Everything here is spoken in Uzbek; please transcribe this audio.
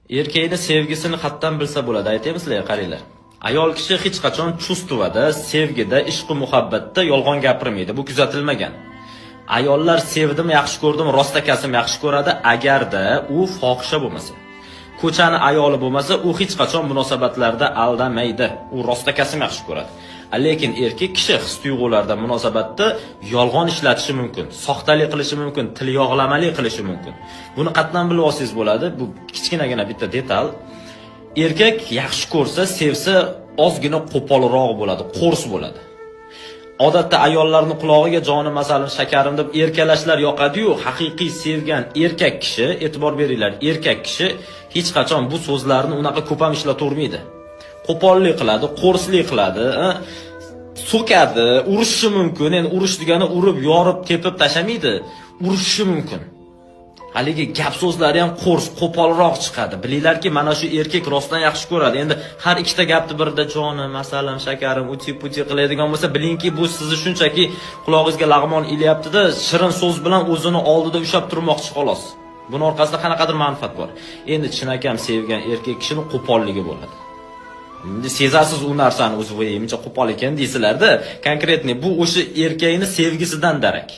Erkakning sevgisini qatdan bilsa bo'ladi, aytaymi sizlarga, qaranglar. Ayol kishi hech qachon chustvada, sevgida, ishq va muhabbatda yolg'on gapirmaydi. Bu kuzatilmagan. Ayollar sevdim, yaxshi ko'rdim, rostakasim yaxshi ko'radi agarda u fohisha bo'lmasa. Ko'chani ayoli bo'lmasa, u hech qachon munosabatlarda aldamaydi. U rostakasim yaxshi ko'radi. Lekin erkak kishi his-tuyg'ularda munosabatda yolg'on ishlatishi mumkin, soxtalik qilishi mumkin, tilyog'lamalik qilishi mumkin. Buni qatdan bilib olsangiz bo'ladi. Bu kichkinagina bitta detal. Erkak yaxshi ko'rsa, sevsa, ozgina qo'polroq bo'ladi, qo'rs bo'ladi. Odatda ayollarning qulog'iga jonim masalan shakarim deb erkalashlar yoqadi-yu, haqiqiy sevgan erkak kishi, e'tibor beringlar, erkak kishi hech qachon bu so'zlarni unaqa ko'p ham ishlatavermaydi. Qo'pollik qiladi, qo'rslik qiladi, so'kadi, urishishi mumkin. Endi urish degani urib, yorib, tepib tashamaydi, urishishi mumkin. Haligi gap so'zlari ham qo'rs, qo'polroq chiqadi. Bilinglarki, mana shu erkak rostdan yaxshi ko'radi. Endi har ikkita gapni birida jonim, masalan, shakarim, uti-puti qiladigan bo'lsa, bilingki, bu sizni shunchaki qulog'ingizga lag'mon ilyapti-da, shirin so'z bilan o'zini oldida ushlab turmoqchi xolos. Buni orqasida qanaqadir manfaat bor. Endi chinakam sevgan erkak kishining qo'polligi bo'ladi. Endi sezasiz u narsani, o'zi voy, mencha qo'pol ekan deysizlar-da. Konkretni bu o'sha erkakning sevgisidan darak.